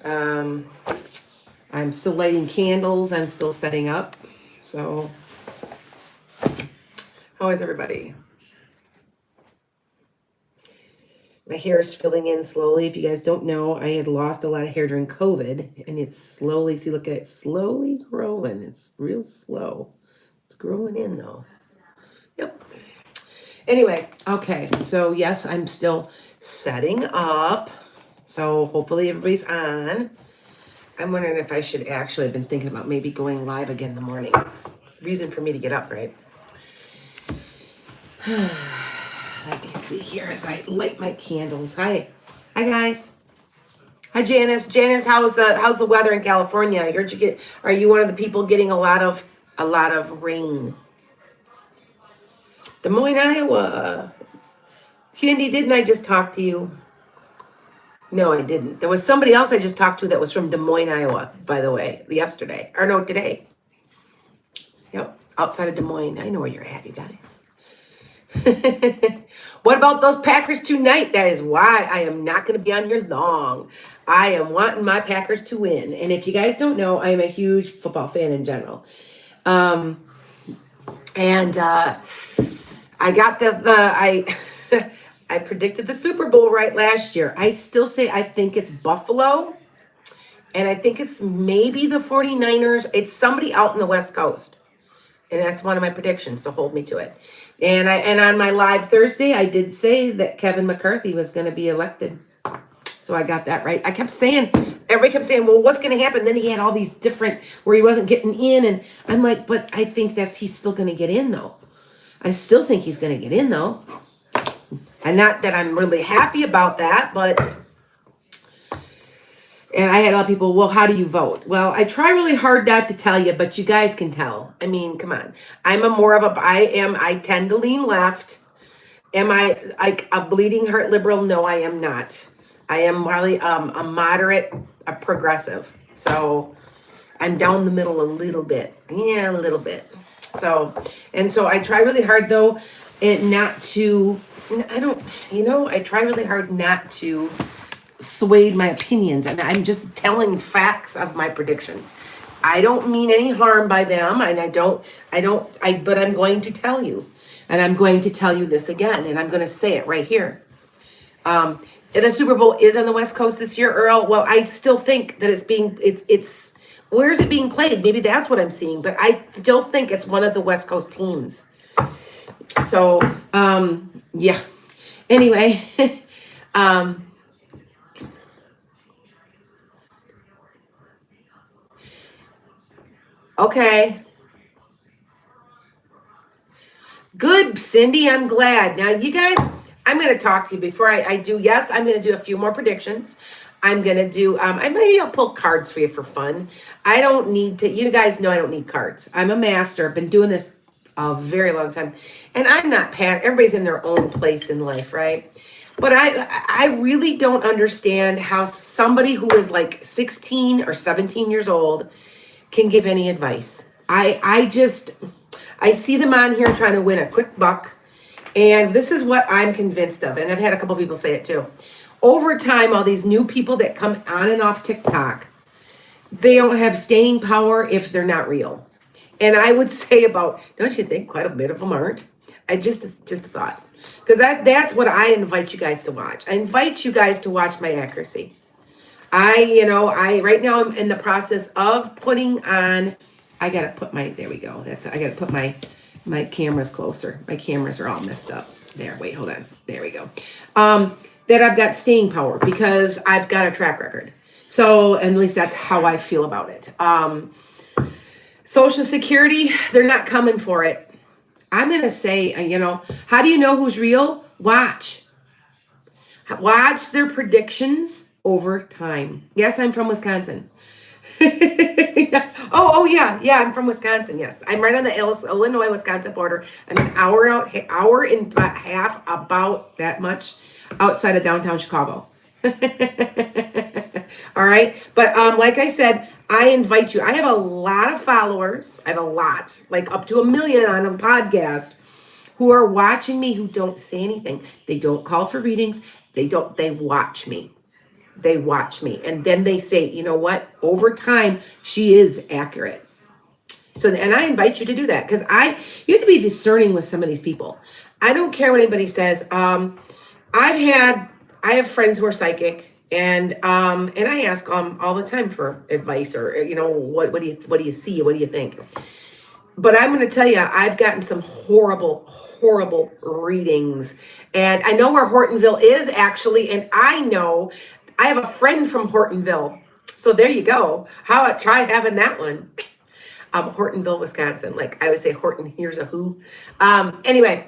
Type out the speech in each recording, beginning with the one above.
Um, I'm still lighting candles. I'm still setting up. So, how is everybody? My hair is filling in slowly. If you guys don't know, I had lost a lot of hair during COVID, and it's slowly, see, look at it, slowly growing. It's real slow. It's growing in though. Yep. Anyway, okay. So yes, I'm still setting up. So hopefully everybody's on. I'm wondering if I should actually, I've been thinking about maybe going live again in the mornings. Reason for me to get up, right? Let me see here as I light my candles. Hi guys. Hi Janice. Janice, how's the weather in California? I heard are you one of the people getting a lot of rain? Des Moines, Iowa. Candy, didn't I just talk to you? No, I didn't. There was somebody else I just talked to that was from Des Moines, Iowa, by the way, yesterday. Or no, today. Yep, outside of Des Moines. I know where you're at, you guys. What about those Packers tonight? That is why I am not going to be on here long. I am wanting my Packers to win. And if you guys don't know, I am a huge football fan in general. I got I predicted the Super Bowl right last year. I still say I think it's Buffalo. And I think it's maybe the 49ers. It's somebody out in the West Coast. And that's one of my predictions, so hold me to it. And on my live Thursday, I did say that Kevin McCarthy was going to be elected. So I got that right. Everybody kept saying, well, what's going to happen? Then he had all these different, where he wasn't getting in. And I'm like, but I think he's still going to get in, though. I still think he's going to get in, though. And not that I'm really happy about that, but... And I had a lot of people, well, how do you vote? Well, I try really hard not to tell you, but you guys can tell. I mean, come on. I tend to lean left. Am I like a bleeding heart liberal? No, I am not. I am really a moderate, a progressive. So I'm down the middle a little bit. Yeah, a little bit. So I try really hard though, I try really hard not to swayed my opinions, and I'm just telling facts of my predictions. I don't mean any harm by them, and but I'm going to tell you, and I'm going to tell you this again, and I'm going to say it right here. The Super Bowl is on the West Coast this year, Earl. Well, I still think that it's where is it being played? Maybe that's what I'm seeing, but I still think it's one of the West Coast teams. So, yeah. Anyway, okay. Good, Cindy. I'm glad. Now, you guys, I'm going to talk to you before I do. Yes, I'm going to do a few more predictions. I'm going to do, maybe I'll pull cards for you for fun. I don't need to, you guys know I don't need cards. I'm a master. I've been doing this a very long time. And I'm not past, everybody's in their own place in life, right? But I really don't understand how somebody who is like 16 or 17 years old can give any advice. I see them on here trying to win a quick buck. And this is what I'm convinced of. And I've had a couple people say it too. Over time, all these new people that come on and off TikTok, they don't have staying power if they're not real. And I would say don't you think quite a bit of them aren't? I just a thought. Because that's what I invite you guys to watch. I invite you guys to watch my accuracy. Right now I'm in the process of putting on, I got to put there we go. I got to put my cameras closer. My cameras are all messed up. There, wait, hold on. There we go. That I've got staying power because I've got a track record. So, and at least that's how I feel about it. Social Security, they're not coming for it. I'm going to say, how do you know who's real? Watch their predictions over time. Yes, I'm from Wisconsin. Oh yeah, I'm from Wisconsin. Yes, I'm right on the Illinois-Wisconsin border. I'm an hour and a half, about that much, outside of downtown Chicago. All right, but like I said, I invite you. I have a lot of followers. I have a lot, like up to 1 million on a podcast, who are watching me, who don't say anything. They don't call for readings. They watch me. they watch me. And then they say, you know what? Over time, she is accurate. So, and I invite you to do that because you have to be discerning with some of these people. I don't care what anybody says. I have friends who are psychic, and I ask them all the time for advice or what do you see, what do you think? But I'm going to tell you, I've gotten some horrible readings, and I know where Hortonville is actually, and I know I have a friend from Hortonville, so there you go. Try having that one. Hortonville, Wisconsin. Like I would say, Horton, here's a who. Anyway,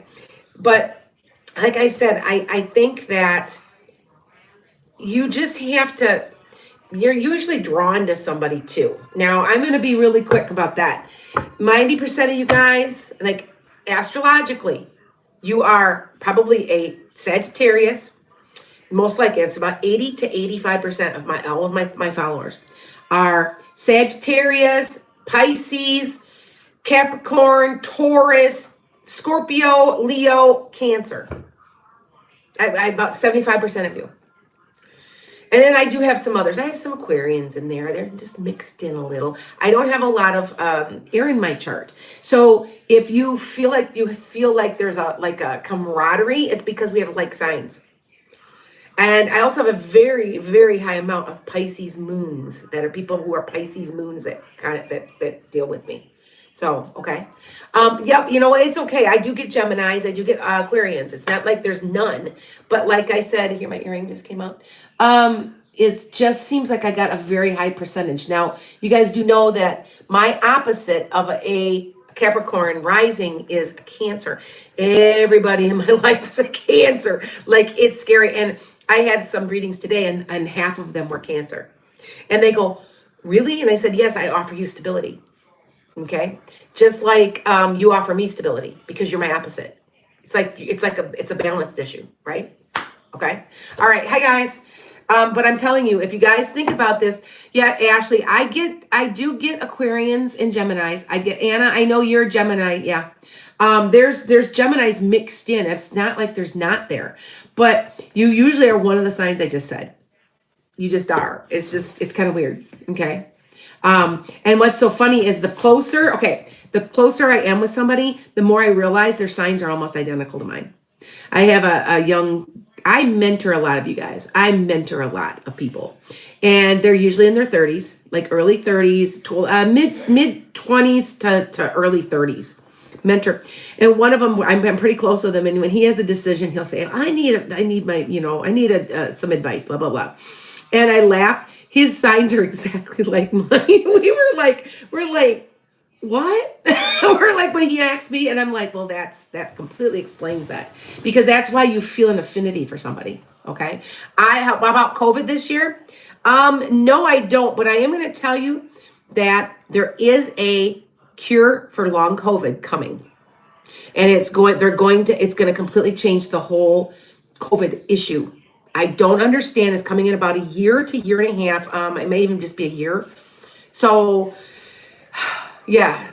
but like I said, I think that you just have to, you're usually drawn to somebody too. Now, I'm going to be really quick about that. 90% of you guys, like astrologically, you are probably a Sagittarius. Most likely, it's about 80 to 85% of all of my followers are Sagittarius, Pisces, Capricorn, Taurus, Scorpio, Leo, Cancer. I about 75% of you. And then I do have some others. I have some Aquarians in there. They're just mixed in a little. I don't have a lot of air in my chart. So if you feel like there's a camaraderie, it's because we have like signs. And I also have a very, very high amount of Pisces moons that are people who are Pisces moons that deal with me. So, okay. Yep, it's okay. I do get Geminis. I do get Aquarians. It's not like there's none. But like I said, here, my earring just came out. It just seems like I got a very high percentage. Now, you guys do know that my opposite of a Capricorn rising is a Cancer. Everybody in my life is a Cancer. Like, it's scary. And I had some readings today, and half of them were Cancer. And they go, really? And I said, yes, I offer you stability. Okay, just like you offer me stability because you're my opposite. It's a balanced issue, right? Okay. All right. Hi guys. But I'm telling you, if you guys think about this, yeah, Ashley, I do get Aquarians and Geminis. I get Anna. I know you're a Gemini. Yeah. There's Geminis mixed in. It's not like there's not there, but you usually are one of the signs I just said. You just are. It's kind of weird. Okay. And what's so funny is the closer I am with somebody, the more I realize their signs are almost identical to mine. I have I mentor a lot of you guys. I mentor a lot of people, and they're usually in their 30s, like early 30s, mid 20s to early 30s. Mentor, and one of them, I'm pretty close with him, and when he has a decision, he'll say, I need some advice, blah blah blah, and I laugh. His signs are exactly like mine. We're like, what? We're like, when he asked me, and I'm like, well, that completely explains that, because that's why you feel an affinity for somebody. Okay. How about COVID this year? No, I don't, but I am going to tell you that there is a cure for long COVID coming, and it's going to completely change the whole COVID issue. I don't understand. It's coming in about a year to year and a half. It may even just be a year. So, yeah.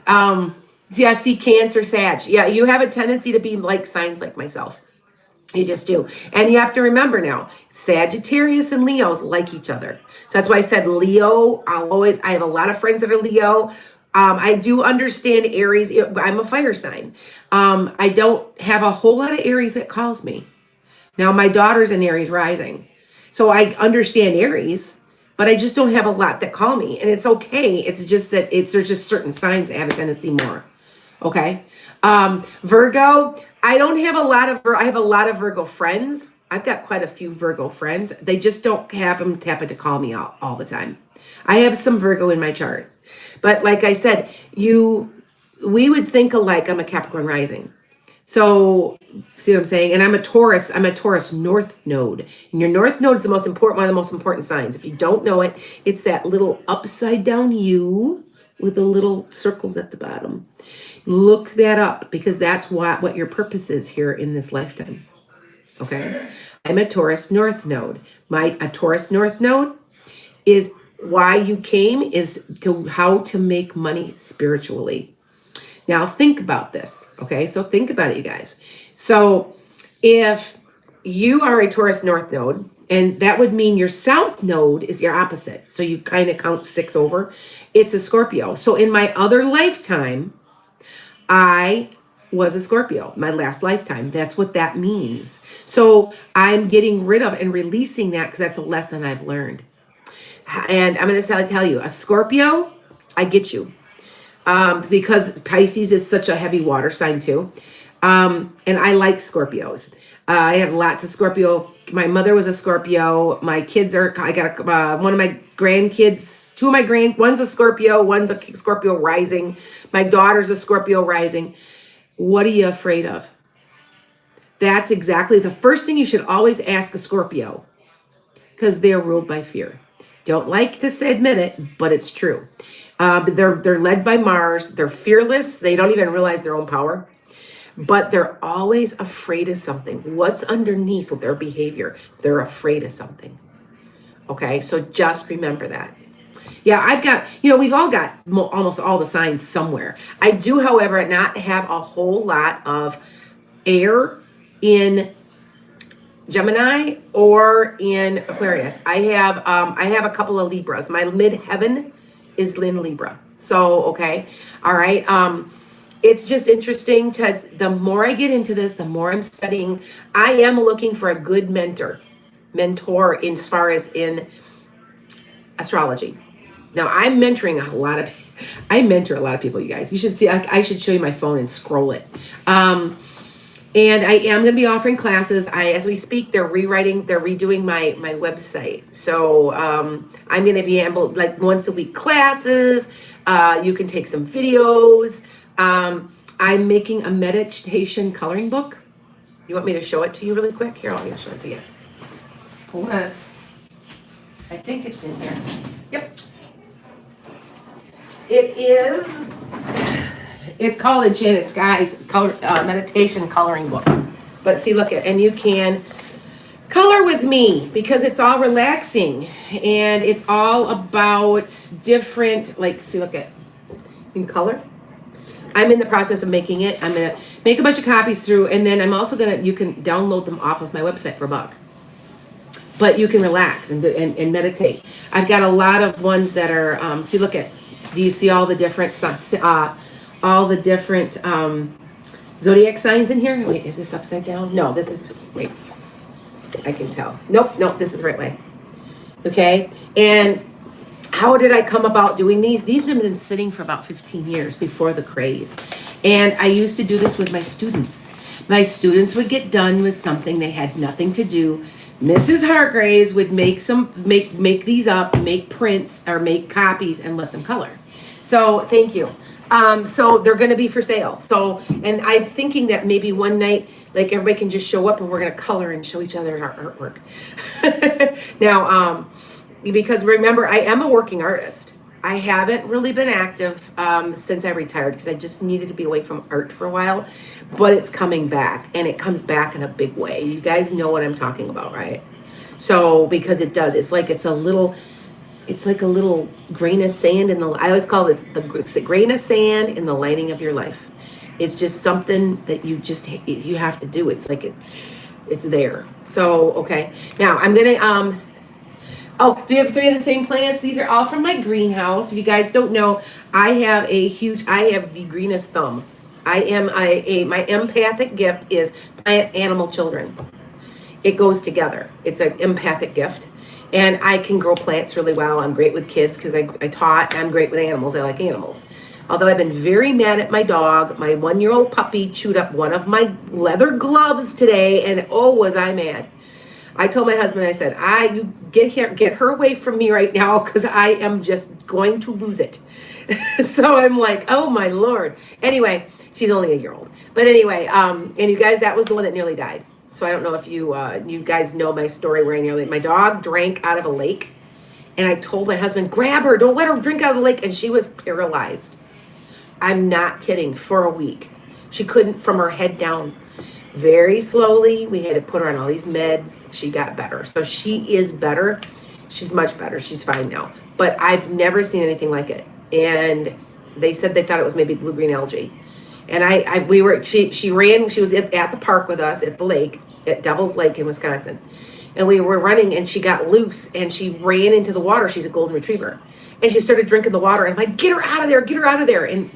See, Cancer, Sag. Yeah, you have a tendency to be like signs like myself. You just do. And you have to remember now, Sagittarius and Leos like each other. So that's why I said Leo. I have a lot of friends that are Leo. I do understand Aries. I'm a fire sign. I don't have a whole lot of Aries that calls me. Now, my daughter's an Aries rising, so I understand Aries, but I just don't have a lot that call me, and it's okay. It's just that there's just certain signs that have a tendency more. Okay. Virgo, I don't have I have a lot of Virgo friends. I've got quite a few Virgo friends. They just don't have them tap it to call me all the time. I have some Virgo in my chart, but like I said, we would think alike. I'm a Capricorn rising. So, see what I'm saying? And I'm a Taurus North Node. And your North Node is one of the most important signs. If you don't know it, it's that little upside down U with the little circles at the bottom. Look that up, because that's what your purpose is here in this lifetime. Okay? I'm a Taurus North Node. A Taurus North Node is why you came, is how to make money spiritually. Now think about this, okay? So think about it, you guys. So if you are a Taurus North Node And that would mean your south node is your opposite. So you kind of count 6 over. It's a Scorpio. So in my other lifetime, I was a Scorpio, my last lifetime. That's what that means. So I'm getting rid of and releasing that because that's a lesson I've learned. And I'm going to tell you, a Scorpio, I get you. Because Pisces is such a heavy water sign too. And I like Scorpios. I have lots of Scorpio. My mother was a Scorpio. My kids I got one of my grandkids, one's a Scorpio, one's a Scorpio rising. My daughter's a Scorpio rising. What are you afraid of? That's exactly the first thing you should always ask a Scorpio, because they're ruled by fear. Don't like to admit it, but it's true. They're led by Mars. They're fearless. They don't even realize their own power, but they're always afraid of something. What's underneath with their behavior? They're afraid of something. Okay, so just remember that. Yeah, I've got, we've all got almost all the signs somewhere. I do, however, not have a whole lot of air in Gemini or in Aquarius. I have a couple of Libras. My midheaven is in Libra. So, okay. All right. It's just interesting the more I get into this, the more I'm studying. I am looking for a good mentor as far as in astrology. Now I mentor a lot of people, you guys. You should see, I should show you my phone and scroll it. And I am going to be offering classes. As we speak, they're redoing my website. So I'm going to be able, like, once a week classes. You can take some videos. I'm making a meditation coloring book. You want me to show it to you really quick? Here, I'll show it to you. Hold on. I think it's in here. Yep. It's called Enchanted Skies meditation coloring book. But see, look and you can color with me because it's all relaxing and it's all about different, look at, you can color. I'm in the process of making it. I'm going to make a bunch of copies through, and then I'm also you can download them off of my website for $1. But you can relax and meditate. I've got a lot of ones that are, do you see all the different zodiac signs in here? Wait, is this upside down? No, wait, I can tell. Nope, this is the right way. Okay, and how did I come about doing these? These have been sitting for about 15 years before the craze. And I used to do this with my students. My students would get done with something they had nothing to do. Mrs. Hargraves would make these up, make prints or make copies and let them color. So thank you. So they're going to be for sale. So, and I'm thinking that maybe one night, everybody can just show up and we're going to color and show each other our artwork. Now, because remember, I am a working artist. I haven't really been active since I retired because I just needed to be away from art for a while, but it's coming back and it comes back in a big way. You guys know what I'm talking about, right? So, because it does, it's like a little grain of sand I always call this the grain of sand in the lining of your life. It's just something that you have to do. It's it's there. So, okay. Now I'm going to, do you have 3 of the same plants? These are all from my greenhouse. If you guys don't know, I have the greenest thumb. My empathic gift is plant animal children. It goes together. It's an empathic gift. And I can grow plants really well. I'm great with kids because I taught. I'm great with animals. I like animals. Although I've been very mad at my dog. My 1-year-old puppy chewed up one of my leather gloves today. And oh, was I mad. I told my husband, I said, you get her away from me right now because I am just going to lose it. So I'm like, oh my Lord. Anyway, she's only a year old. But anyway, and you guys, that was the one that nearly died. So I don't know if you guys know my story where my dog drank out of a lake. And I told my husband, grab her, don't let her drink out of the lake. And she was paralyzed. I'm not kidding, for a week. She couldn't, from her head down. Very slowly, we had to put her on all these meds. She got better. So she is better. She's much better. She's fine now. But I've never seen anything like it. And they said they thought it was maybe blue-green algae. And she was at the park with us at the lake, at Devil's Lake in Wisconsin. and we were running, and she got loose, and she ran into the water. She's a golden retriever, and she started drinking the water. And I'm like, get her out of there, get her out of there. And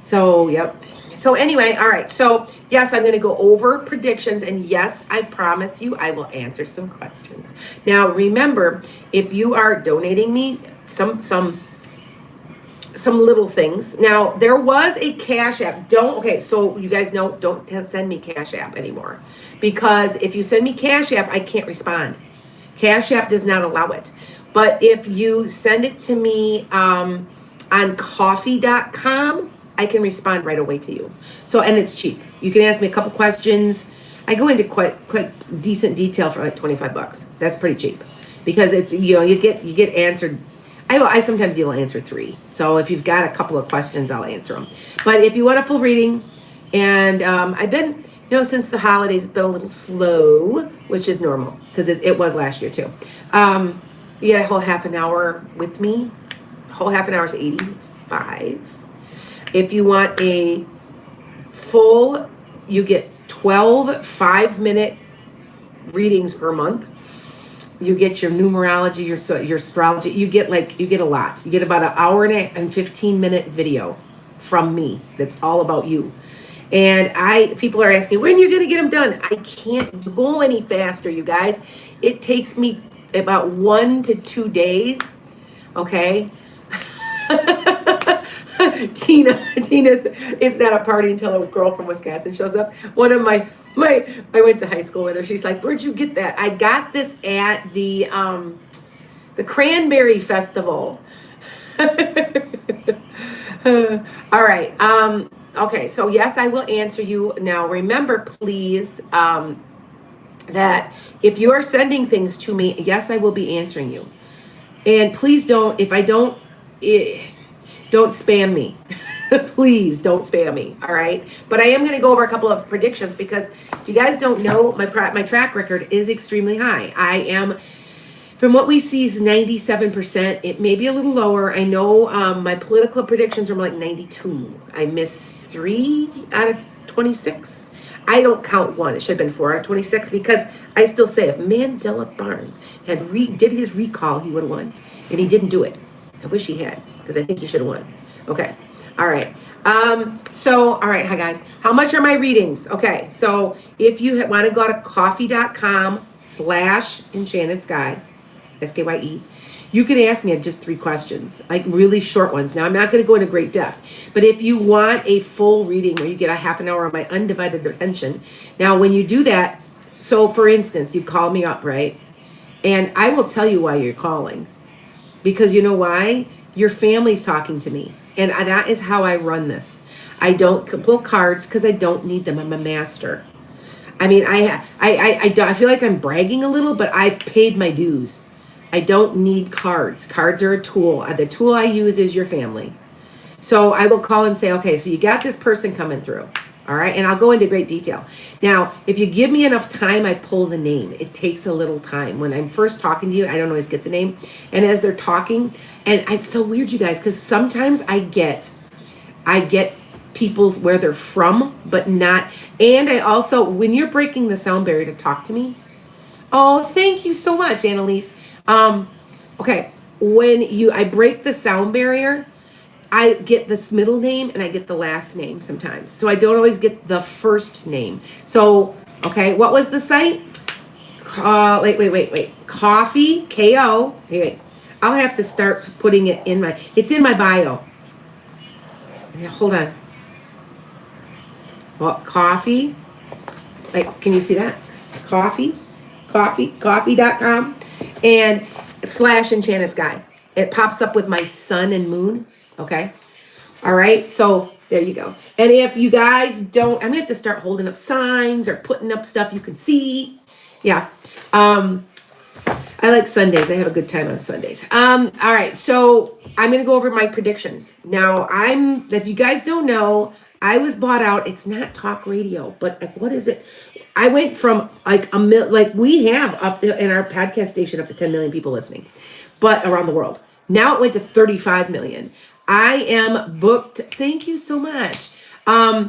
so yep. So anyway, all right. So yes, I'm going to go over predictions, and yes, I promise you, I will answer some questions. Now, remember, if you are donating me some little things. Now, there was a Cash App. Okay, so you guys know, don't send me Cash App anymore, because if you send me Cash App, I can't respond. Cash App does not allow it. But if you send it to me on coffee.com, I can respond right away to you. So, and it's cheap. You can ask me a couple questions. I go into quite decent detail for like $25. That's pretty cheap, because it's, you get answered. I sometimes will answer 3. So if you've got a couple of questions, I'll answer them. But if you want a full reading, and I've been, since the holidays, it's been a little slow, which is normal, because it was last year too. You get a whole half an hour with me. Whole half an hour is $85. If you want a full, you get 12 5-minute readings per month. You get your numerology, your astrology. You get a lot. You get about an hour and 15-minute video from me that's all about you. And people are asking, when are you going to get them done? I can't go any faster, you guys. It takes me about 1 to 2 days. Okay. Tina's, it's not a party until a girl from Wisconsin shows up. One of I went to high school with her. She's like, where'd you get that? I got this at the Cranberry Festival. All right. Okay. So yes, I will answer you. Now, remember, please, that if you are sending things to me, yes, I will be answering you. And please don't spam me. Please don't spam me. All right. But I am going to go over a couple of predictions, because if you guys don't know, my track record is extremely high. I am, from what we see, is 97%. It may be a little lower. I know my political predictions are like 92. I missed 3 out of 26. I don't count one. It should have been 4 out of 26, because I still say if Mandela Barnes did his recall, he would have won. And he didn't do it. I wish he had, because I think he should have won. Okay. All right. All right. Hi, guys. How much are my readings? Okay. So if you want to go to coffee.com/enchanted sky, SKYE, you can ask me just 3 questions, like really short ones. Now, I'm not going to go into great depth, but if you want a full reading where you get a half an hour of my undivided attention, now when you do that, so for instance, you call me up, right? And I will tell you why you're calling, because you know why? Your family's talking to me. And that is how I run this. I don't pull cards because I don't need them. I'm a master. I mean, I feel like I'm bragging a little, but I paid my dues. I don't need cards. Cards are a tool. The tool I use is your family. So I will call and say, okay, so you got this person coming through. All right. And I'll go into great detail. Now, if you give me enough time, I pull the name. It takes a little time. When I'm first talking to you, I don't always get the name. And as they're talking, and it's so weird, you guys, because sometimes I get people's where they're from, but not. And I also, when you're breaking the sound barrier to talk to me, oh, thank you so much, Annalise. Okay. When I break the sound barrier, I get this middle name and I get the last name sometimes. So I don't always get the first name. So, okay, what was the site? Wait. Coffee, K-O. Wait. I'll have to start putting it it's in my bio. Yeah, hold on. Well, coffee. Like, can you see that? Coffee.com and /enchanted sky. It pops up with my sun and moon. Okay. All right. So there you go. And if you guys don't, I'm going to have to start holding up signs or putting up stuff you can see. Yeah. I like Sundays. I have a good time on Sundays. All right. So I'm going to go over my predictions. Now if you guys don't know, I was bought out. It's not talk radio, but what is it? I went from we have up there in our podcast station up to 10 million people listening, but around the world. Now it went to 35 million. I am booked. Thank you so much. I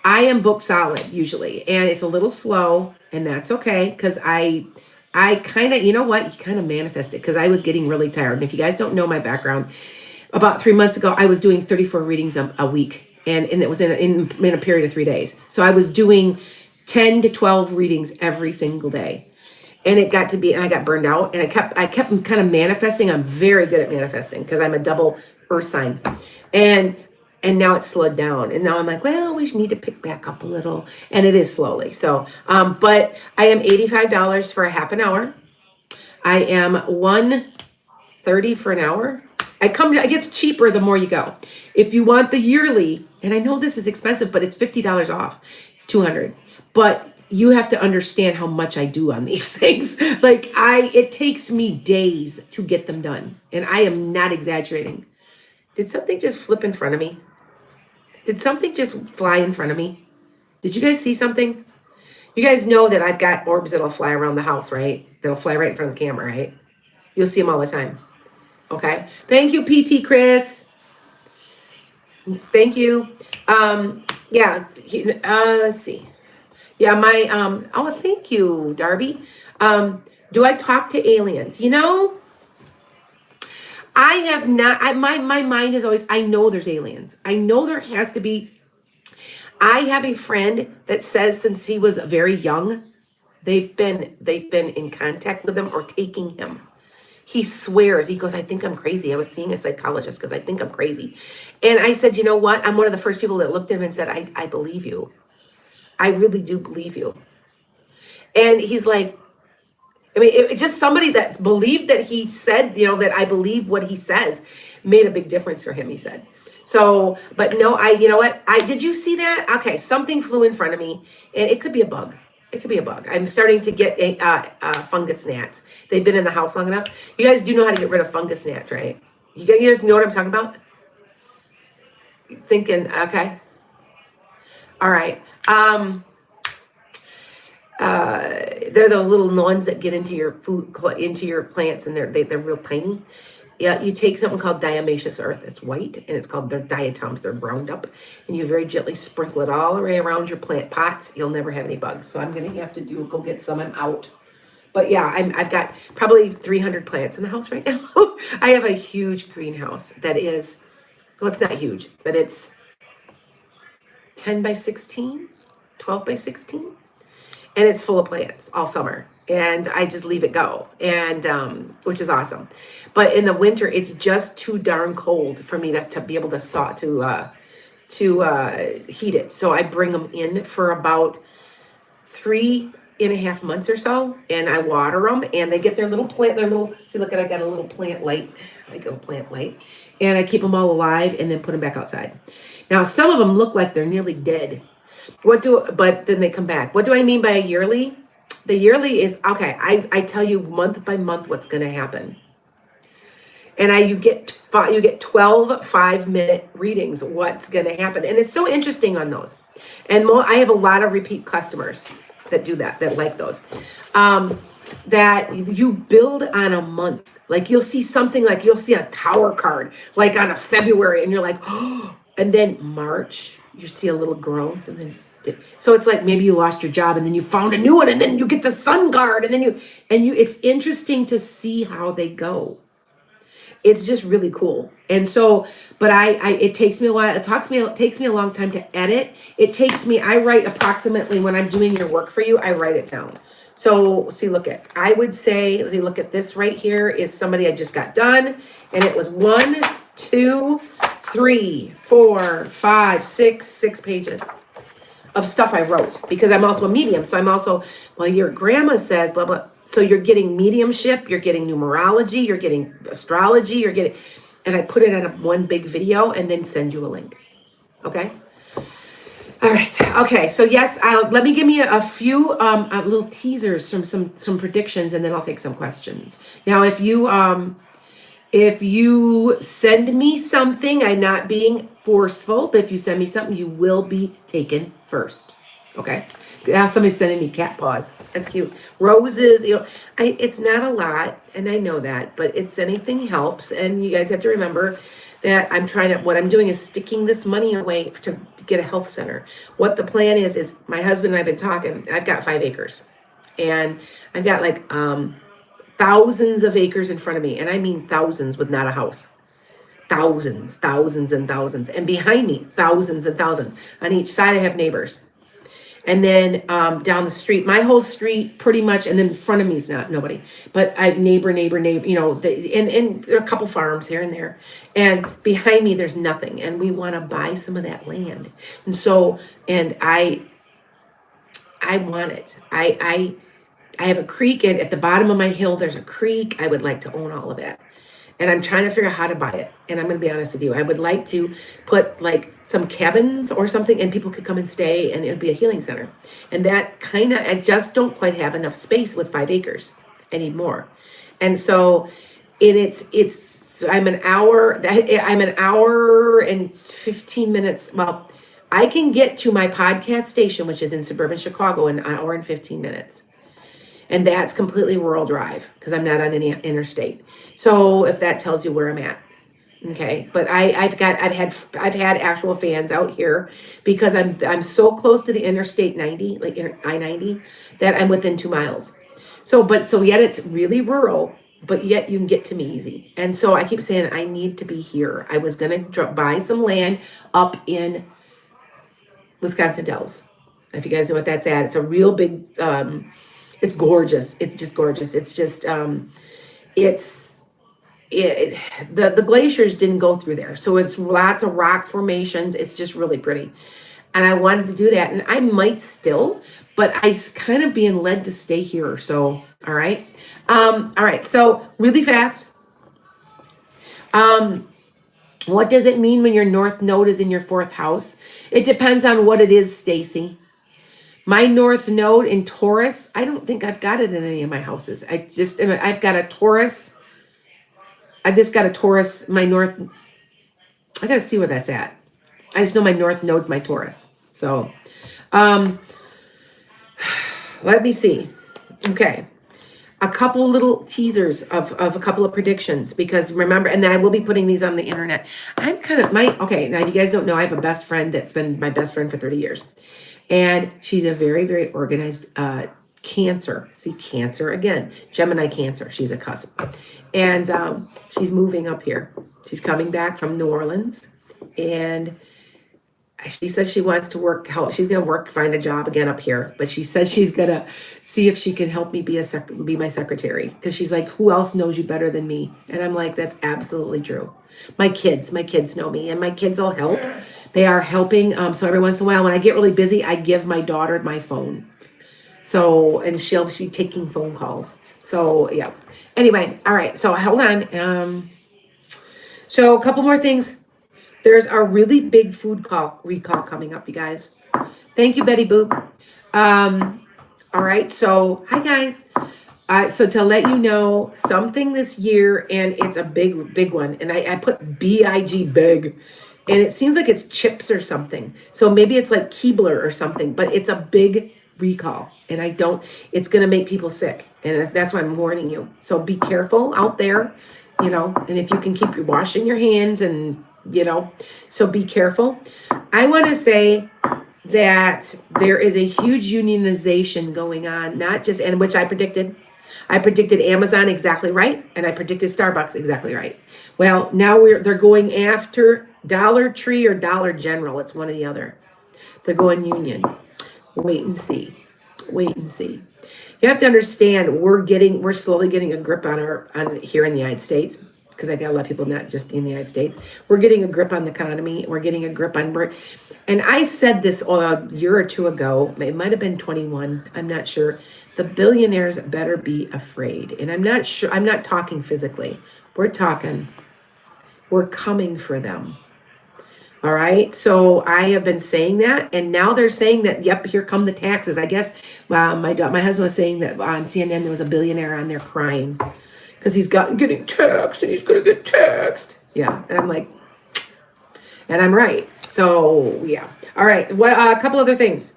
am booked solid usually, and it's a little slow. And that's okay, because I kind of, you know what, you kind of manifest it, because I was getting really tired. And if you guys don't know my background, about 3 months ago, I was doing 34 readings a week, and it was in a period of 3 days. So I was doing 10 to 12 readings every single day. And it got to be, and I got burned out, and I kept kind of manifesting. I'm very good at manifesting because I'm a double earth sign. And now it's slowed down. And now I'm like, well, we need to pick back up a little. And it is slowly. So, but I am $85 for a half an hour. I am $130 for an hour. It gets cheaper the more you go. If you want the yearly, and I know this is expensive, but it's $50 off. It's $200. But you have to understand how much I do on these things. Like it takes me days to get them done. And I am not exaggerating. Did something just flip in front of me? Did something just fly in front of me? Did you guys see something? You guys know that I've got orbs that'll fly around the house, right? That'll fly right in front of the camera, right? You'll see them all the time. Okay. Thank you, PT Chris. Thank you. Yeah. Let's see. Yeah, oh, thank you, Darby. Do I talk to aliens? I have not, my mind is always, I know there's aliens. I know there has to be. I have a friend that says since he was very young, they've been in contact with him or taking him. He swears, he goes, I think I'm crazy. I was seeing a psychologist because I think I'm crazy. And I said, you know what? I'm one of the first people that looked at him and said, I believe you. I really do believe you. And he's like, I mean, it just somebody that believed that he said, that I believe what he says made a big difference for him, he said. So, but no, you know what? Did you see that? Okay, something flew in front of me, and it could be a bug. It could be a bug. I'm starting to get fungus gnats. They've been in the house long enough. You guys do know how to get rid of fungus gnats, right? You guys know what I'm talking about? Thinking, okay. All right. They're those little ones that get into your food, into your plants, and they're real tiny. Yeah, you take something called diatomaceous earth. It's white, and it's called, they're diatoms. They're ground up, and you very gently sprinkle it all the way around your plant pots. You'll never have any bugs. So I'm gonna have to go get some. I'm out. But yeah, I've got probably 300 plants in the house right now. I have a huge greenhouse that is, well, it's not huge, but it's 10 by 16, 12 by 16. And it's full of plants all summer. And I just leave it go. And, which is awesome. But in the winter, it's just too darn cold for me to be able to heat it. So I bring them in for about 3.5 months or so. And I water them, and they get their little plant, see, look, I got a little plant light. And I keep them all alive and then put them back outside. Now, some of them look like they're nearly dead. But then they come back. What do I mean by a yearly? The yearly is, okay, I tell you month by month what's going to happen. And you get 12 5-minute readings, what's going to happen. And it's so interesting on those. And I have a lot of repeat customers that do that like those. That you build on a month. Like you'll see something, like you'll see a tower card, like on a February, and you're like, oh, and then March, you see a little growth, and then so it's like maybe you lost your job and then you found a new one, and then you get the sun card, and then it's interesting to see how they go. It's just really cool. And so, but it takes me a while. It takes me a long time to edit. I write approximately, when I'm doing your work for you, I write it down. So see, I would say, look at this right here is somebody I just got done, and it was 1, 2, 3, 4, 5, 6 pages of stuff I wrote, because I'm also a medium. So I'm also, well, your grandma says, blah, blah. So you're getting mediumship, you're getting numerology, you're getting astrology, and I put it in one big video and then send you a link. Okay. All right. Okay. So yes, let me give me a few little teasers from some predictions, and then I'll take some questions. Now, if you send me something, I'm not being forceful, but if you send me something, you will be taken first. Okay. Now somebody's sending me cat paws. That's cute. Roses, it's not a lot, and I know that, but anything helps. And you guys have to remember that what I'm doing is sticking this money away to get a health center. What the plan is my husband and I've been talking, I've got 5 acres. and I've got like thousands of acres in front of me, and I mean thousands with not a house. Thousands and thousands. And behind me, thousands and thousands. On each side, I have neighbors. And then down the street, my whole street pretty much, and then in front of me is not nobody, but I have neighbor, you know, and there are a couple farms here and there. And behind me, there's nothing. And we want to buy some of that land. And so, and I want it. I have a creek, and at the bottom of my hill, there's a creek. I would like to own all of that. And I'm trying to figure out how to buy it. And I'm going to be honest with you. I would like to put like some cabins or something, and people could come and stay, and it would be a healing center. And that kind of, I just don't quite have enough space with 5 acres. I need more. And so I'm an hour and 15 minutes. Well, I can get to my podcast station, which is in suburban Chicago, in an hour and 15 minutes. And that's completely rural drive because I'm not on any interstate. So if that tells you where I'm at, okay. But I've had actual fans out here because I'm so close to the Interstate 90, like I-90, that I'm within 2 miles. So yet it's really rural, but yet you can get to me easy. And so I keep saying I need to be here. I was gonna buy some land up in Wisconsin Dells. If you guys know what that's at, it's a real big. It's gorgeous. It's just gorgeous. It's just, the glaciers didn't go through there. So it's lots of rock formations. It's just really pretty. And I wanted to do that. And I might still, but I kind of being led to stay here. So, all right. All right. So really fast. What does it mean when your North Node is in your 4th house? It depends on what it is, Stacy. My North Node in Taurus, I don't think I've got it in any of my houses. I've got a Taurus. I just got a Taurus, my North. I got to see where that's at. I just know my North Node's my Taurus. So, let me see. Okay. A couple little teasers of a couple of predictions, because remember, and then I will be putting these on the internet. I'm kind of okay. Now, you guys don't know, I have a best friend that's been my best friend for 30 years. And she's a very, very organized Cancer. See, Cancer again. Gemini Cancer. She's a cusp. And she's moving up here. She's coming back from New Orleans. And she says she wants to work. She's going to find a job again up here. But she says she's going to see if she can help me be my secretary. Because she's like, who else knows you better than me? And I'm like, that's absolutely true. My kids know me. And my kids will help. They are helping. So every once in a while, when I get really busy, I give my daughter my phone. So, and she'll be taking phone calls. So, yeah. Anyway, all right. So, hold on. So, a couple more things. There's a really big food recall coming up, you guys. Thank you, Betty Boop. All right. So, hi, guys. So, to let you know, something this year, and it's a big one. And I put B-I-G, big. And it seems like it's chips or something. So maybe it's like Keebler or something, but it's a big recall. And it's going to make people sick. And that's why I'm warning you. So be careful out there, and if you can keep washing your hands and, so be careful. I want to say that there is a huge unionization going on, and which I predicted. I predicted Amazon exactly right. And I predicted Starbucks exactly right. Well, now they're going after Dollar Tree or Dollar General. It's one or the other. They're going union. Wait and see. You have to understand, we're slowly getting a grip on here in the United States, because I got a lot of people not just in the United States. We're getting a grip on the economy. We're getting a grip on, and I said this a year or two ago. It might have been 21. I'm not sure. The billionaires better be afraid. And I'm not sure. I'm not talking physically. We're coming for them. All right. So I have been saying that, and now they're saying that, yep, here come the taxes. I guess my husband was saying that on CNN there was a billionaire on there crying because he's getting taxed and he's going to get taxed. Yeah. And I'm like, and I'm right. So yeah. All right. A couple other things.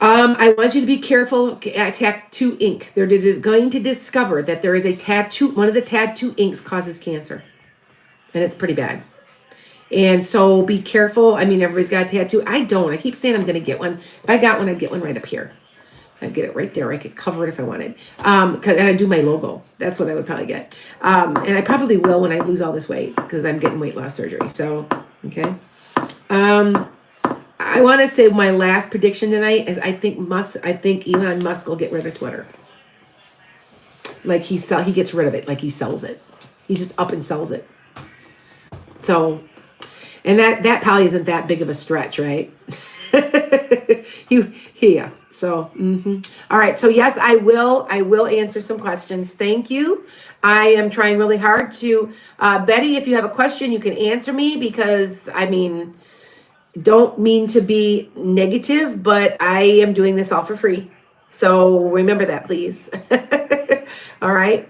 I want you to be careful at tattoo ink. They're going to discover that there is a tattoo. One of the tattoo inks causes cancer. And it's pretty bad. And so be careful. I mean, everybody's got a tattoo. I don't. I keep saying I'm going to get one. If I got one, I'd get one right up here. I'd get it right there. I could cover it if I wanted. And I'd do my logo. That's what I would probably get. And I probably will when I lose all this weight because I'm getting weight loss surgery. So, okay. I want to say my last prediction tonight is I think Elon Musk will get rid of Twitter. Like he gets rid of it. Like he sells it. He just up and sells it. So, and that probably isn't that big of a stretch, right? Yeah. So, all right. So yes, I will answer some questions. Thank you. I am trying really hard to, Betty, if you have a question, you can answer me because don't mean to be negative, but I am doing this all for free. So remember that, please. All right.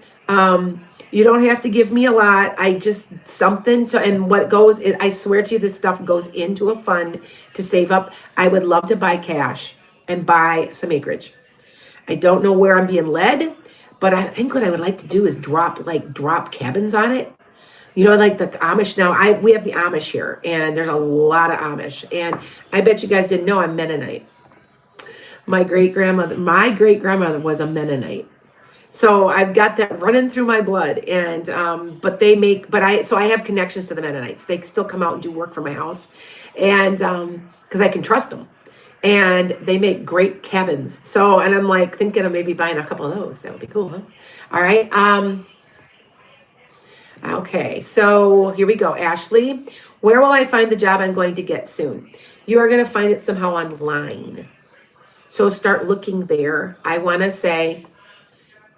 You don't have to give me a lot. I just something to, and what goes, I swear to you, this stuff goes into a fund to save up. I would love to buy cash and buy some acreage. I don't know where I'm being led, but I think what I would like to do is drop cabins on it. You know, like the Amish now, we have the Amish here and there's a lot of Amish. And I bet you guys didn't know I'm Mennonite. My great grandmother was a Mennonite. So I've got that running through my blood, and I have connections to the Mennonites. They still come out and do work for my house, and because I can trust them, and they make great cabins. So, and I'm like thinking of maybe buying a couple of those. That would be cool, huh? All right. Okay. So here we go, Ashley. Where will I find the job I'm going to get soon? You are going to find it somehow online. So start looking there. I want to say,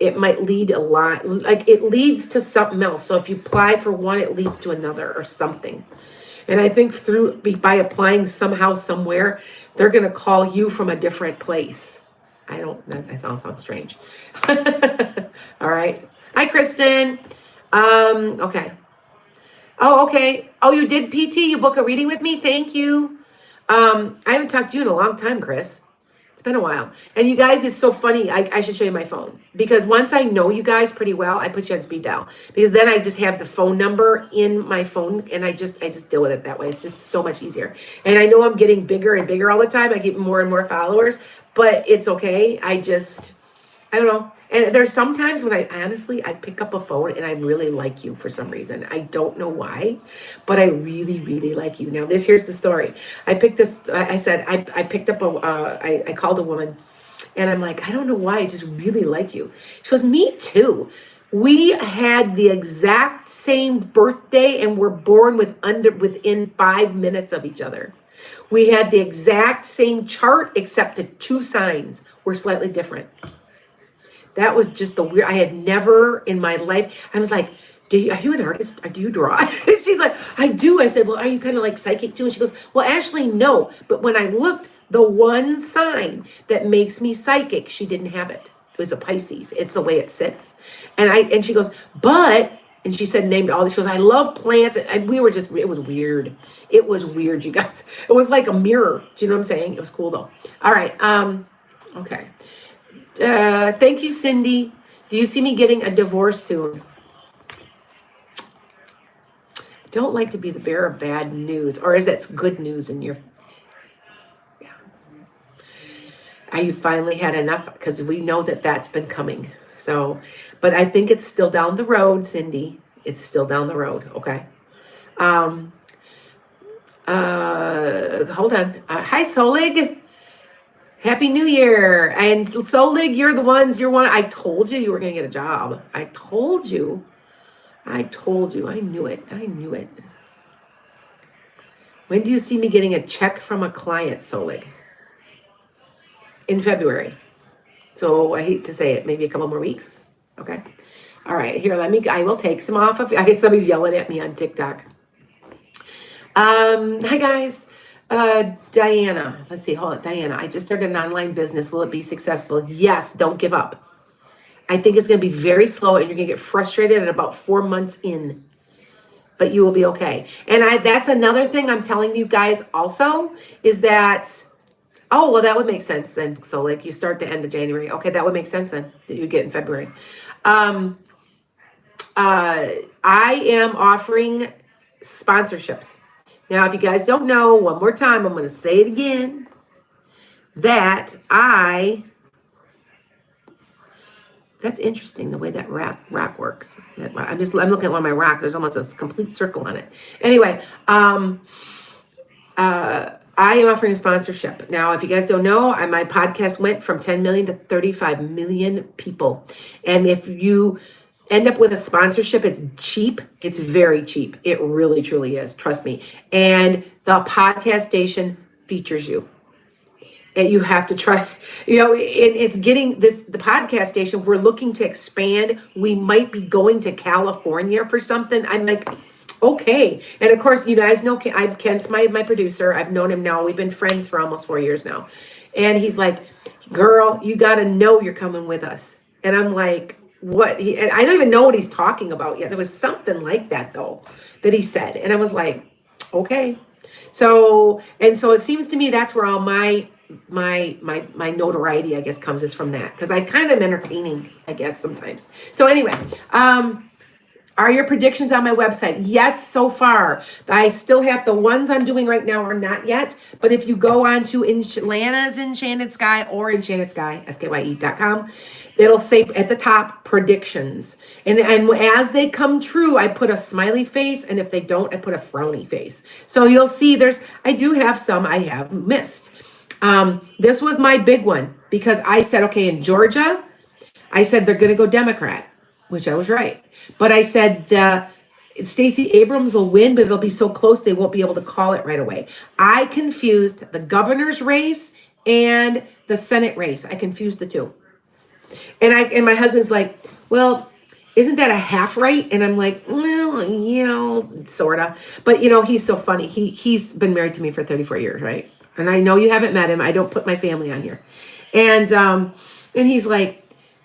it might lead a lot, like it leads to something else. So if you apply for one, it leads to another or something. And I think by applying somehow, somewhere, they're going to call you from a different place. That sounds strange. All right. Hi, Kristen. Okay. Oh, okay. Oh, you did PT? You book a reading with me? Thank you. I haven't talked to you in a long time, Chris. It's been a while. And you guys, it's so funny. I should show you my phone. Because once I know you guys pretty well, I put you on speed dial. Because then I just have the phone number in my phone and I just deal with it that way. It's just so much easier. And I know I'm getting bigger and bigger all the time. I get more and more followers. But it's okay. I don't know. And there's sometimes when I pick up a phone and I really like you for some reason. I don't know why, but I really, really like you. Now, here's the story. I picked up I called a woman and I'm like, I don't know why, I just really like you. She goes, me too. We had the exact same birthday and were born within 5 minutes of each other. We had the exact same chart, except the 2 signs were slightly different. That was just the weird. I had never in my life. I was like, are you an artist? Do you draw? She's like, I do. I said, well, are you kind of like psychic too? And she goes, well, actually, no. But when I looked, the one sign that makes me psychic, she didn't have it. It was a Pisces. It's the way it sits. And she goes, and she said, named all these. She goes, I love plants. And it was weird. It was weird, you guys. It was like a mirror. Do you know what I'm saying? It was cool though. All right. Okay. Thank you, Cindy. Do you see me getting a divorce soon? I don't like to be the bearer of bad news, or is that good news in your? Yeah. Are you finally had enough? Because we know that's been coming. So, but I think it's still down the road, Cindy. It's still down the road. Okay. Hold on. Hi, Solig. Happy New Year. And Solig, you're one. I told you were going to get a job. I told you. I knew it. When do you see me getting a check from a client, Solig? In February. So I hate to say it, maybe a couple more weeks. Okay. All right. Here, I will take some off of. I get somebody's yelling at me on TikTok. Hi, guys. Diana, let's see, hold it. Diana, I just started an online business. Will it be successful? Yes, don't give up. I think it's going to be very slow and you're going to get frustrated at about 4 months in, but you will be okay. And that's another thing I'm telling you guys also is that, oh, well, that would make sense then. So like you start the end of January. Okay, that would make sense then that you get in February. I am offering sponsorships. Now, if you guys don't know, one more time, I'm going to say it again, that I That's interesting, the way that rock works. I'm looking at one of my rocks. There's almost a complete circle on it. Anyway, I am offering a sponsorship. Now, if you guys don't know, my podcast went from 10 million to 35 million people. And if you end up with a sponsorship, it's cheap. It's very cheap. It really, truly is. Trust me. And the podcast station features you. And you have to try, it's getting the podcast station. We're looking to expand. We might be going to California for something. I'm like, okay. And of course, you guys know Kent's my producer. I've known him now. We've been friends for almost 4 years now. And he's like, girl, you got to know you're coming with us. And I'm like, what? And I don't even know what he's talking about yet. There was something like that, though, that he said. And I was like, okay. So it seems to me that's where all my notoriety, I guess, comes is from that. Because I kind of am entertaining, I guess, sometimes. So anyway, are your predictions on my website? Yes, so far. I still have the ones I'm doing right now are not yet. But if you go on to Lana's Enchanted Sky or Enchanted Sky, skye.com, it'll say at the top predictions. And as they come true, I put a smiley face. And if they don't, I put a frowny face. So you'll see I do have some I have missed. This was my big one because I said, okay, in Georgia, I said they're going to go Democrat, which I was right. But I said Stacey Abrams will win, but it'll be so close they won't be able to call it right away. I confused the governor's race and the Senate race. I confused the two. And my husband's like, well, isn't that a half right? And I'm like, well, sort of. But, he's so funny. He's been married to me for 34 years, right? And I know you haven't met him. I don't put my family on here. And he's like,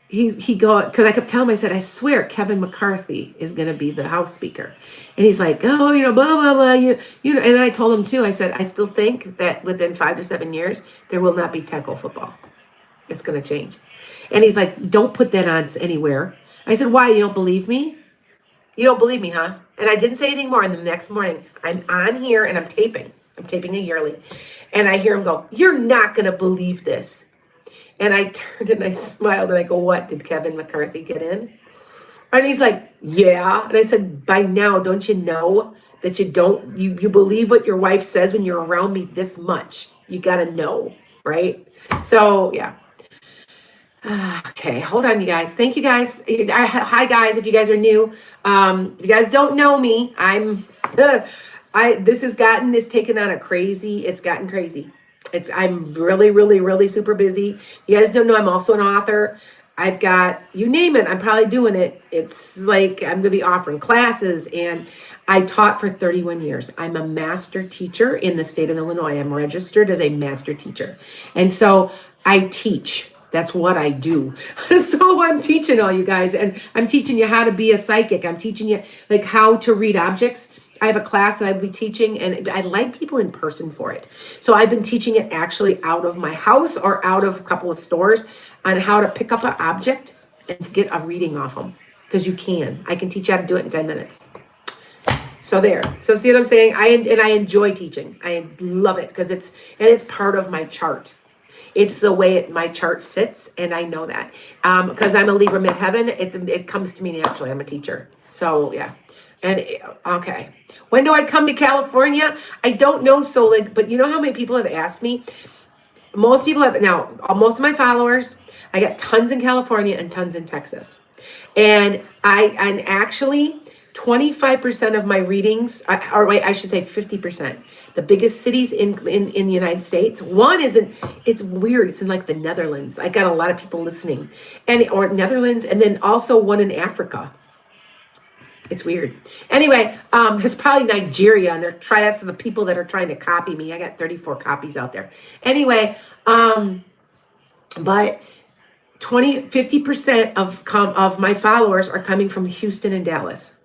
because I kept telling him, I said, I swear Kevin McCarthy is going to be the House Speaker. And he's like, oh, blah, blah, blah. And then I told him too, I said, I still think that within 5 to 7 years, there will not be tackle football. It's going to change. And he's like, don't put that on anywhere. I said, why? You don't believe me? You don't believe me, huh? And I didn't say anything more. And the next morning, I'm on here and I'm taping. I'm taping a yearly. And I hear him go, you're not going to believe this. And I turned and I smiled and I go, what? Did Kevin McCarthy get in? And he's like, yeah. And I said, by now, don't you know that you believe what your wife says when you're around me this much? You got to know, right? So, yeah. Okay, hold on, you guys. Thank you, guys. Hi, guys. If you guys are new, if you guys don't know me, it's taken on it's gotten crazy. I'm really, really, really super busy. You guys don't know I'm also an author. I've got, you name it, I'm probably doing it. It's like I'm going to be offering classes, and I taught for 31 years. I'm a master teacher in the state of Illinois. I'm registered as a master teacher. And so I teach. That's what I do. So I'm teaching all you guys, and I'm teaching you how to be a psychic. I'm teaching you like how to read objects. I have a class that I'll be teaching, and I like people in person for it. So I've been teaching it actually out of my house or out of a couple of stores on how to pick up an object and get a reading off them. Because you can. I can teach you how to do it in 10 minutes. So there. So see what I'm saying? I enjoy teaching. I love it because it's part of my chart. It's the way my chart sits, and I know that. Because I'm a Libra midheaven, it comes to me naturally. I'm a teacher. So yeah. And okay. When do I come to California? I don't know. So but you know how many people have asked me? Most people have now, most of my followers, I got tons in California and tons in Texas. And actually 25% of my readings, or wait, I should say 50%. The biggest cities in the United States. One it's weird. It's in like the Netherlands. I got a lot of people listening, or Netherlands, and then also one in Africa. It's weird. Anyway, it's probably Nigeria, and that's the people that are trying to copy me. I got 34 copies out there. Anyway, but 50% of my followers are coming from Houston and Dallas,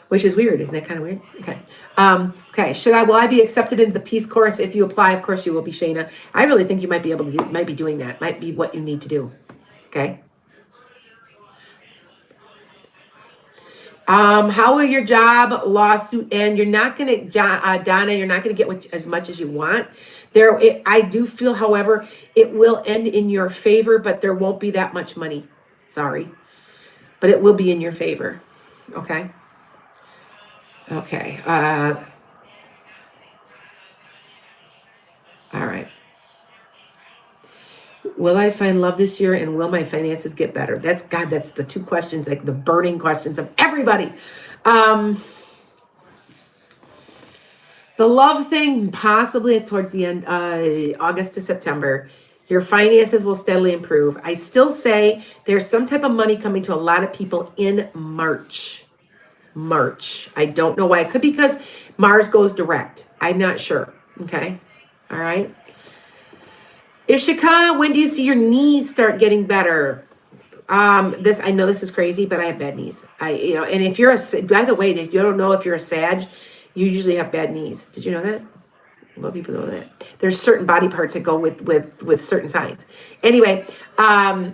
which is weird. Isn't that kind of weird? Okay. Okay. Will I be accepted into the Peace Corps if you apply? Of course you will be, Shayna. I really think you might be might be doing that. Might be what you need to do. Okay. How will your job lawsuit end? You're not going to, Donna, you're not going to get as much as you want. I do feel, however, it will end in your favor, but there won't be that much money. Sorry. But it will be in your favor. Okay? Okay. All right. Will I find love this year and will my finances get better? That's the two questions, like the burning questions of everybody. Um, the love thing, possibly towards the end, August to September. Your finances will steadily improve. I still say there's some type of money coming to a lot of people in March. March. I don't know why. It could be because Mars goes direct. I'm not sure. Okay. All right. Ishika, when do you see your knees start getting better? This I know this is crazy, but I have bad knees. And if you're by the way, you don't know if you're a Sag, you usually have bad knees. Did you know that? A lot of people know that. There's certain body parts that go with certain signs. Anyway, I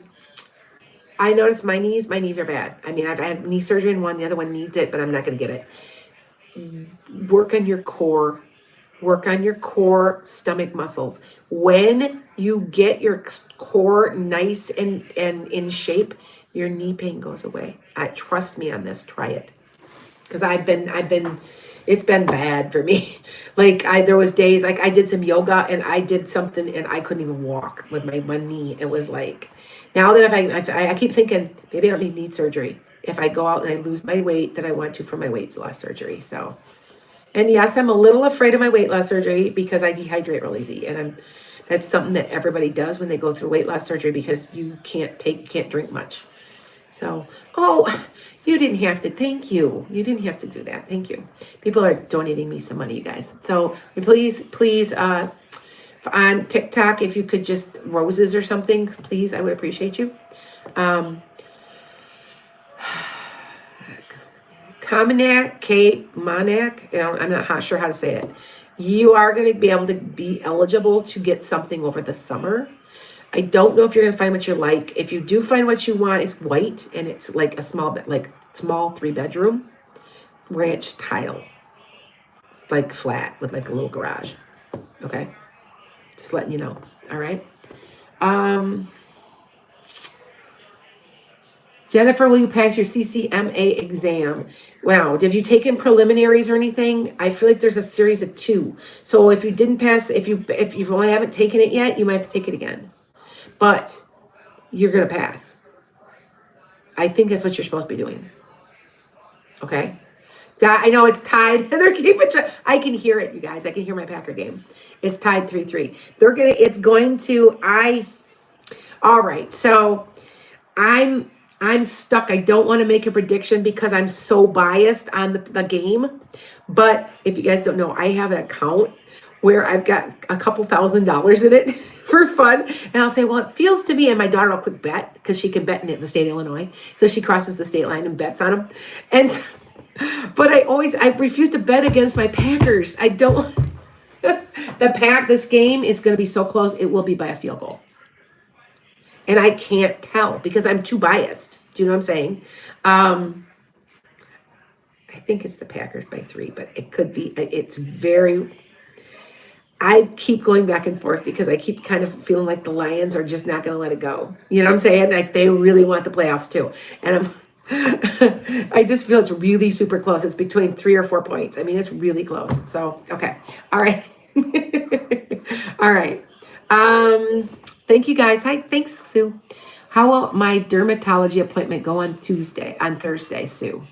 noticed my knees are bad. I mean, I've had knee surgery in one, the other one needs it, but I'm not going to get it. Work on your core. Work on your core stomach muscles. When you get your core nice and in shape, your knee pain goes away. Trust me on this. Try it. Because it's been bad for me. Like there was days, like I did some yoga and I did something and I couldn't even walk with my one knee. It was like, now that if I keep thinking, maybe I don't need knee surgery. If I go out and I lose my weight that I want to for my weight loss surgery. So, and yes, I'm a little afraid of my weight loss surgery because I dehydrate real easy. And that's something that everybody does when they go through weight loss surgery because you can't drink much. So, you didn't have to. Thank you. You didn't have to do that. Thank you. People are donating me some money, you guys. So please, on TikTok, if you could just roses or something, please, I would appreciate you. Monac, I'm not sure how to say it. You are going to be able to be eligible to get something over the summer. I don't know if you're going to find what you like. If you do find what you want, it's white and it's like a small 3-bedroom ranch tile, like flat with like a little garage. Okay, just letting you know. All right. Jennifer, will you pass your CCMA exam? Wow. Have you taken preliminaries or anything? I feel like there's a series of 2. So if you didn't pass, if you only haven't taken it yet, you might have to take it again. But you're going to pass. I think that's what you're supposed to be doing. Okay. I know it's tied. They're keeping track. I can hear it, you guys. I can hear my Packer game. It's tied 3-3. All right. So I'm stuck. I don't want to make a prediction because I'm so biased on the game. But if you guys don't know, I have an account where I've got a couple $1,000s in it for fun. And I'll say, well, it feels to me, and my daughter will quick bet because she can bet in the state of Illinois. So she crosses the state line and bets on them. But I refuse to bet against my Packers. I don't. This game is going to be so close. It will be by a field goal. And I can't tell because I'm too biased. Do you know what I'm saying? I think it's the Packers by 3, but it could be. I keep going back and forth because I keep kind of feeling like the Lions are just not going to let it go. You know what I'm saying? Like they really want the playoffs too. And I just feel it's really super close. It's between 3 or 4 points. I mean, it's really close. So, okay. All right. All right. Thank you guys. Hi. Thanks, Sue. How will my dermatology appointment go on Thursday, Sue?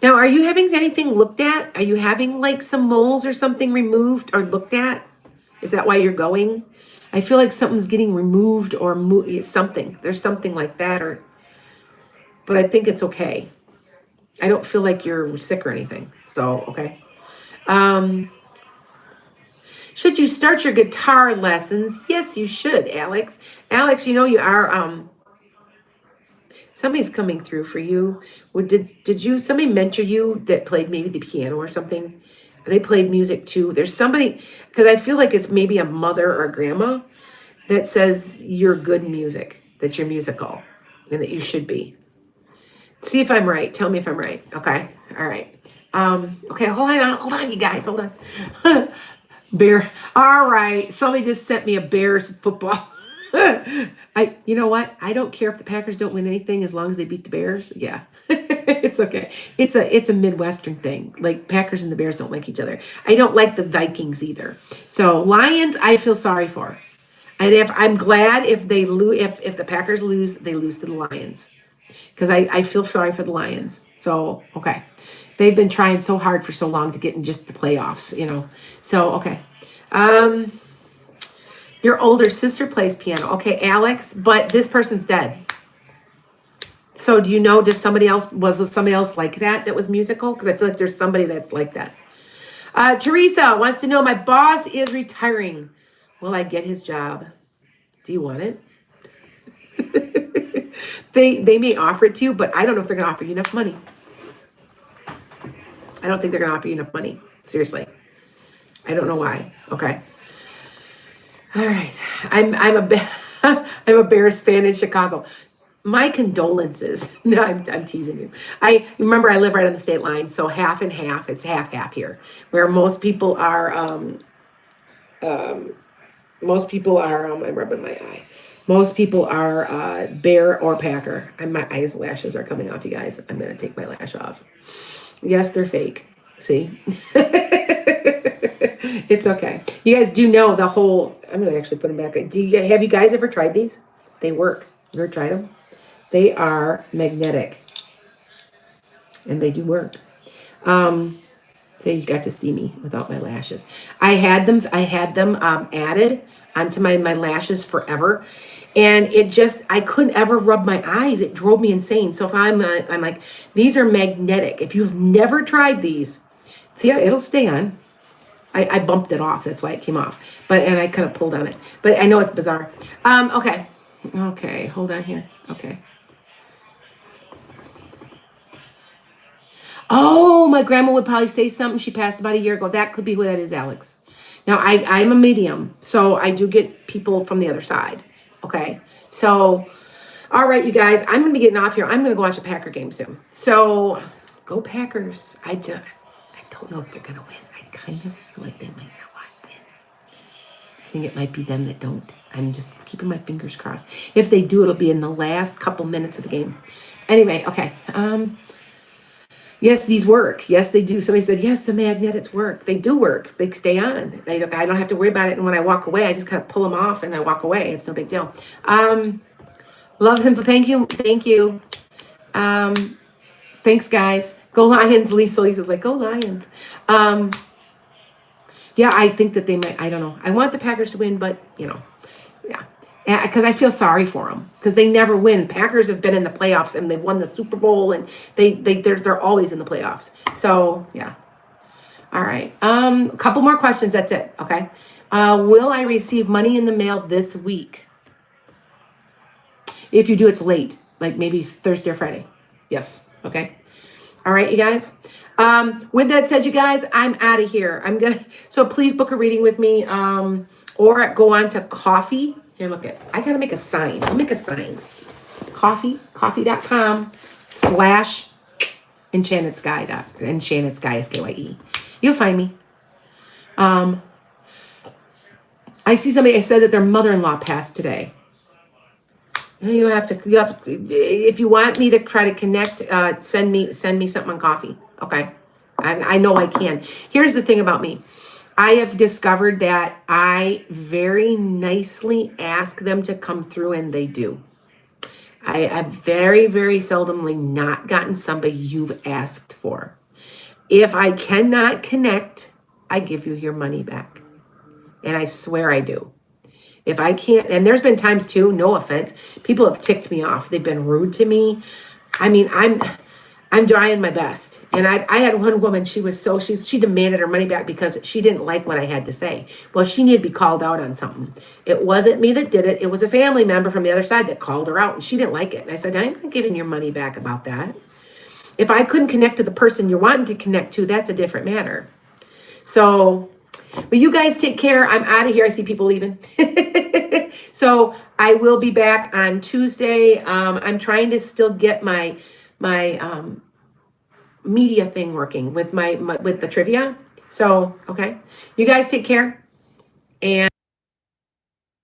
Now, are you having anything looked at? Are you having like some moles or something removed or looked at? Is that why you're going? I feel like something's getting removed or something. There's something like that, but I think it's okay. I don't feel like you're sick or anything. So, okay. Should you start your guitar lessons? Yes, you should, Alex. Alex, you are, somebody's coming through for you. Did somebody mentor you that played maybe the piano or something? They played music too. There's somebody, because I feel like it's maybe a mother or a grandma that says you're good in music, that you're musical, and that you should be. See if I'm right. Tell me if I'm right. Okay. All right. Okay, hold on, you guys. Hold on. Bear. All right. Somebody just sent me a Bears football. You know what? I don't care if the Packers don't win anything as long as they beat the Bears. Yeah. It's okay. It's a Midwestern thing. Like Packers and the Bears don't like each other. I don't like the Vikings either. So Lions, I feel sorry for. And if I'm glad if they lose, if the Packers lose, they lose to the Lions. Because I feel sorry for the Lions. So okay. They've been trying so hard for so long to get in just the playoffs, you know. So okay. Um your older sister plays piano. Okay, Alex, but this person's dead. So do you know, was there somebody else like that was musical? Because I feel like there's somebody that's like that. Teresa wants to know, my boss is retiring. Will I get his job? Do you want it? They may offer it to you, but I don't know if they're going to offer you enough money. I don't think they're going to offer you enough money. Seriously. I don't know why. Okay. All right. I'm I'm a Bears fan in Chicago. My condolences. No, I'm teasing you. I remember I live right on the state line, so half and half. It's half here, where most people are. I'm rubbing my eye. Most people are Bear or Packer. My eyes lashes are coming off, you guys. I'm gonna take my lash off. Yes, they're fake. See, it's okay. You guys do know the whole. I'm gonna actually put them back. Have you guys ever tried these? They work. You ever tried them? They are magnetic, and they do work. So you got to see me without my lashes. I had them added onto my lashes forever, and I couldn't ever rub my eyes. It drove me insane. So if I'm like, these are magnetic. If you've never tried these, see, it'll stay on. I bumped it off. That's why it came off. And I kind of pulled on it. But I know it's bizarre. Okay, hold on here. Okay. Oh, my grandma would probably say something. She passed about a year ago. That could be who that is, Alex. Now, I'm a medium, so I do get people from the other side. Okay. So, all right, you guys, I'm going to be getting off here. I'm going to go watch a Packer game soon. So, go Packers. I don't know if they're going to win. I kind of feel like they might not win. I think it might be them that don't. I'm just keeping my fingers crossed. If they do, it'll be in the last couple minutes of the game. Anyway, okay. Yes, these work. Yes, they do. Somebody said, yes, the magnetics work. They do work. They stay on. I don't have to worry about it. And when I walk away, I just kind of pull them off and I walk away. It's no big deal. Love them. Thank you. Thank you. Thanks, guys. Go Lions. Lisa's like, go Lions. Yeah, I think that they might. I don't know. I want the Packers to win, but, yeah. Because I feel sorry for them because they never win. Packers have been in the playoffs and they've won the Super Bowl and they're always in the playoffs. So yeah. All right. A couple more questions. That's it. Okay. Will I receive money in the mail this week? If you do, it's late, like maybe Thursday or Friday. Yes. Okay. All right, you guys. With that said, you guys, I'm out of here. So please book a reading with me, or go on to Coffee. Here, look at, I gotta make a sign. I'll make a sign. coffee.com/enchanted sky, SKYE. You'll find me. I see somebody, I said that their mother-in-law passed today. You have to, if you want me to try to connect, send me something on Coffee. Okay. I know I can. Here's the thing about me. I have discovered that I very nicely ask them to come through and they do. I have very, very seldomly not gotten somebody you've asked for. If I cannot connect, I give you your money back. And I swear I do. If I can't, and there's been times too, no offense, people have ticked me off. They've been rude to me. I mean, I'm trying my best. And I had one woman, she demanded her money back because she didn't like what I had to say. Well, she needed to be called out on something. It wasn't me that did it. It was a family member from the other side that called her out and she didn't like it. And I said, I'm not giving your money back about that. If I couldn't connect to the person you're wanting to connect to, that's a different matter. So, but you guys take care. I'm out of here. I see people leaving. So I will be back on Tuesday. I'm trying to still get my media thing working with with the trivia. So, okay. You guys take care. And